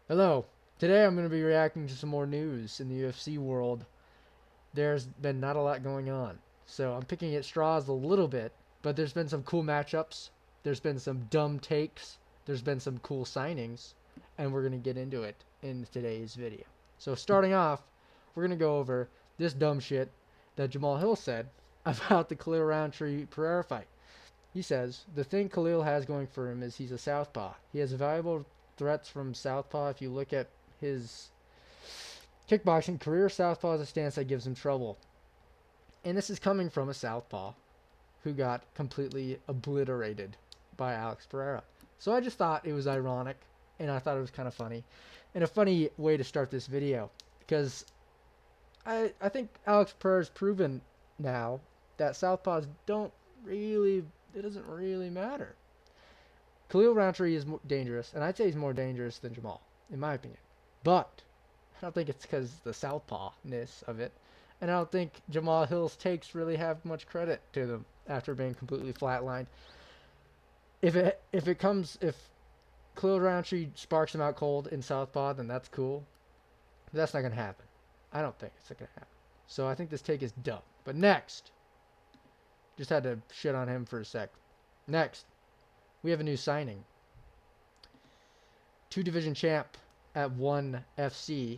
Hello. Today I'm going to be reacting to some more news in the UFC world. There's been not a lot going on, so I'm picking at straws a little bit, but there's been some cool matchups. There's been some dumb takes. There's been some cool signings, and we're going to get into it in today's video. So starting off, we're going to go over this dumb shit that Jamal Hill said about the Khalil Roundtree Pereira fight. He says, the thing Khalil has going for him is he's a southpaw. He has valuable threats from southpaw. If you look at his kickboxing career, southpaw is a stance that gives him trouble. And this is coming from a southpaw who got completely obliterated by Alex Pereira. So I just thought it was ironic, and I thought it was kind of funny. And a funny way to start this video, because I think Alex Pereira's proven now that southpaws don't really, it doesn't really matter. Khalil Roundtree is dangerous, and I'd say he's more dangerous than Jamal, in my opinion. But I don't think it's because the southpaw-ness of it, and I don't think Jamal Hill's takes really have much credit to them after being completely flatlined. If Khalil Roundtree sparks him out cold in southpaw, then that's cool. But that's not gonna happen. I don't think it's gonna happen. So I think this take is dumb. But next, just had to shit on him for a sec. Next, we have a new signing. Two division champ at 1 FC,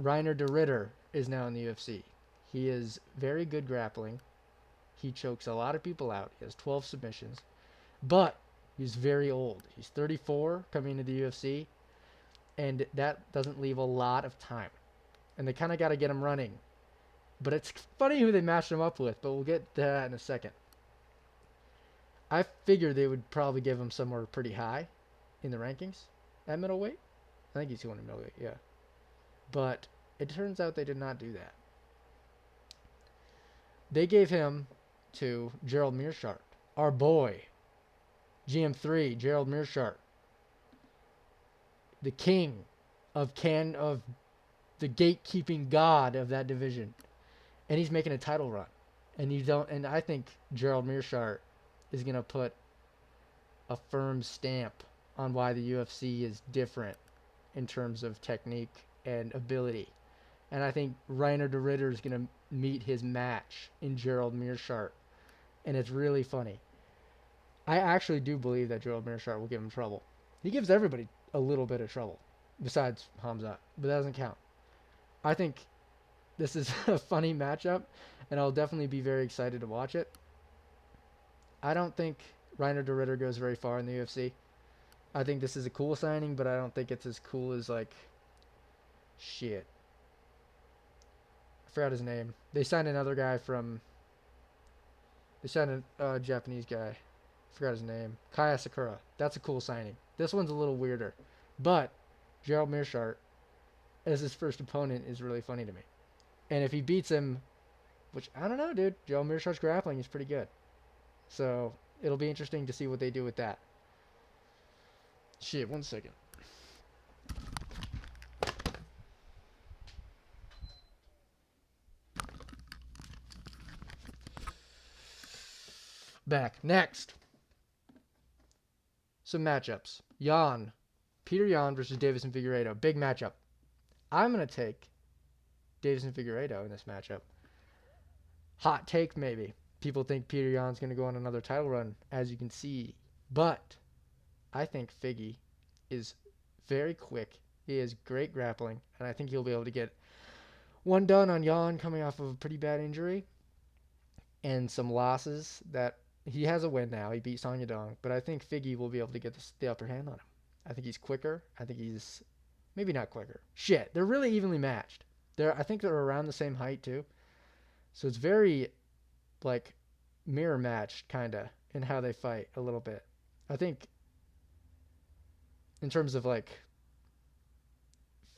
Reiner de Ridder is now in the UFC. He is very good grappling. He chokes a lot of people out. He has 12 submissions. But he's very old. He's 34 coming into the UFC. And that doesn't leave a lot of time. And they kind of got to get him running. But it's funny who they matched him up with. But we'll get to that in a second. I figured they would probably give him somewhere pretty high in the rankings at middleweight. I think he's going to middleweight, yeah. But it turns out they did not do that. They gave him to Gerald Meerschaert, our boy, GM3, Gerald Meerschaert, the king of the gatekeeping god of that division, and he's making a title run. And I think Gerald Meerschaert is gonna put a firm stamp on why the UFC is different in terms of technique and ability. And I think Reiner de Ridder is going to meet his match in Gerald Meerschaert. And it's really funny. I actually do believe that Gerald Meerschaert will give him trouble. He gives everybody a little bit of trouble, besides Hamzat, but that doesn't count. I think this is a funny matchup, and I'll definitely be very excited to watch it. I don't think Reiner de Ridder goes very far in the UFC. I think this is a cool signing, but I don't think it's as cool as, like, shit. I forgot his name. They signed another guy from. They signed a Japanese guy. I forgot his name. Kaya Sakura. That's a cool signing. This one's a little weirder. But Gerald Meerschaert as his first opponent is really funny to me. And if he beats him, which I don't know, dude. Gerald Meerschaert's grappling is pretty good. So it'll be interesting to see what they do with that. Shit, 1 second. Back. Next. Some matchups. Peter Yan versus Davison Figueiredo. Big matchup. I'm going to take Davison Figueiredo in this matchup. Hot take, maybe. People think Peter Yan's going to go on another title run, as you can see. But I think Figgy is very quick. He has great grappling, and I think he'll be able to get one done on Yan coming off of a pretty bad injury and some losses that he has a win now. He beat Song Yadong, but I think Figgy will be able to get the upper hand on him. I think he's quicker. I think he's maybe not quicker. Shit, they're really evenly matched. I think they're around the same height too. So it's very like mirror matched kind of in how they fight a little bit. I think in terms of like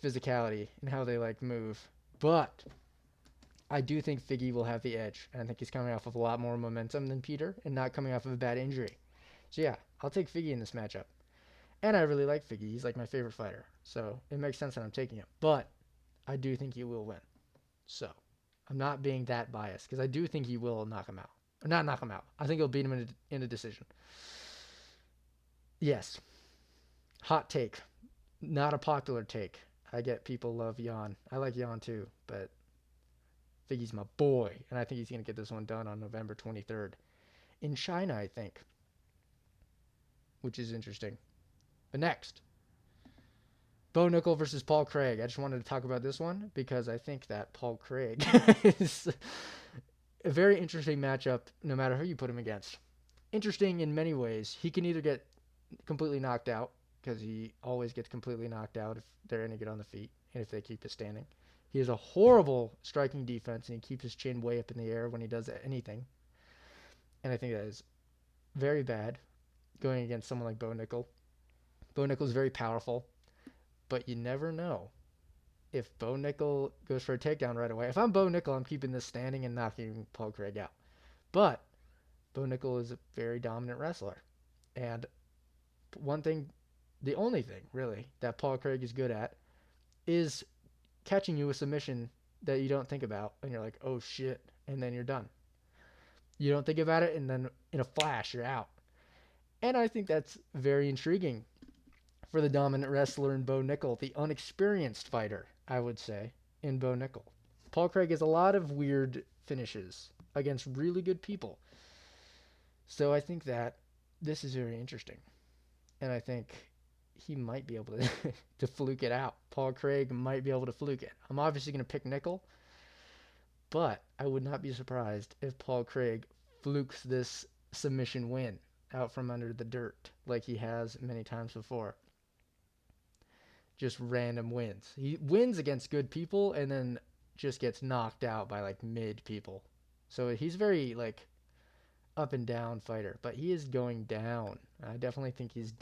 physicality and how they like move. But I do think Figgy will have the edge. And I think he's coming off of a lot more momentum than Peter and not coming off of a bad injury. So yeah, I'll take Figgy in this matchup. And I really like Figgy. He's like my favorite fighter. So it makes sense that I'm taking him. But I do think he will win. So I'm not being that biased because I do think he will knock him out. Or not knock him out. I think he'll beat him in a decision. Yes. Hot take. Not a popular take. I get people love Jan. I like Jan too, but Figgy's my boy, and I think he's gonna get this one done on November 23rd in China, I think, which is interesting. But next, Bo Nickel versus Paul Craig. I just wanted to talk about this one because I think that Paul Craig is a very interesting matchup no matter who you put him against. Interesting in many ways. He can either get completely knocked out because he always gets completely knocked out if they're any good on the feet and if they keep it standing. He has a horrible striking defense and he keeps his chin way up in the air when he does anything. And I think that is very bad going against someone like Bo Nickel. Bo Nickel is very powerful, but you never know if Bo Nickel goes for a takedown right away. If I'm Bo Nickel, I'm keeping this standing and knocking Paul Craig out. But Bo Nickel is a very dominant wrestler. And one thing, the only thing really that Paul Craig is good at is catching you a submission that you don't think about and you're like, oh shit, and then you're done. You don't think about it and then in a flash you're out. And I think that's very intriguing for the dominant wrestler in Bo Nickel, the unexperienced fighter, I would say, in Bo Nickel. Paul Craig has a lot of weird finishes against really good people. So I think that this is very interesting. And I think he might be able to, to fluke it out. Paul Craig might be able to fluke it. I'm obviously going to pick Nickel, but I would not be surprised if Paul Craig flukes this submission win out from under the dirt like he has many times before. Just random wins. He wins against good people and then just gets knocked out by like mid people. So he's very like up and down fighter, but he is going down. I definitely think he's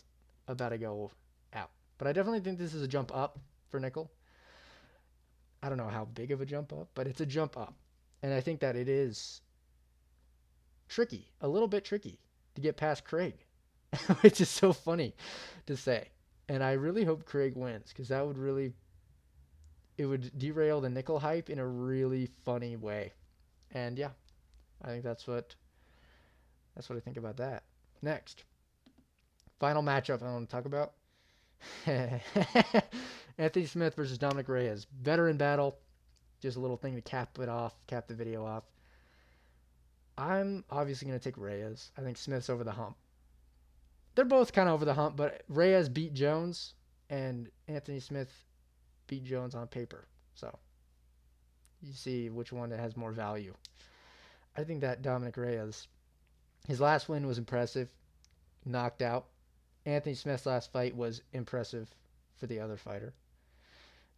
about to go out. But I definitely think this is a jump up for Nickel. I don't know how big of a jump up, but it's a jump up. And I think that it is tricky, a little bit tricky to get past Craig, which is so funny to say. And I really hope Craig wins because that would really, it would derail the Nickel hype in a really funny way. And yeah, I think that's what I think about that. Next, final matchup I want to talk about. Anthony Smith versus Dominic Reyes. Veteran battle. Just a little thing to cap the video off. I'm obviously going to take Reyes. I think Smith's over the hump. They're both kind of over the hump, but Reyes beat Jones, and Anthony Smith beat Jones on paper. So you see which one has more value. I think that Dominic Reyes, his last win was impressive. Knocked out. Anthony Smith's last fight was impressive for the other fighter.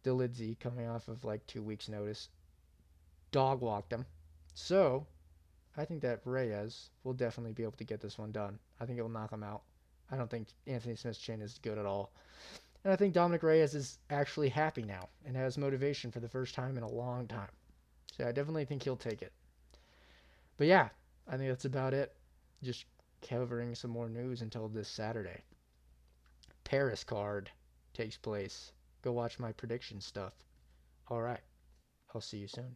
Delidze, coming off of like 2 weeks' notice, dog walked him. So I think that Reyes will definitely be able to get this one done. I think it will knock him out. I don't think Anthony Smith's chin is good at all. And I think Dominic Reyes is actually happy now and has motivation for the first time in a long time. So I definitely think he'll take it. But yeah, I think that's about it. Just covering some more news until this Saturday. Paris card takes place. Go watch my prediction stuff. All right. I'll see you soon.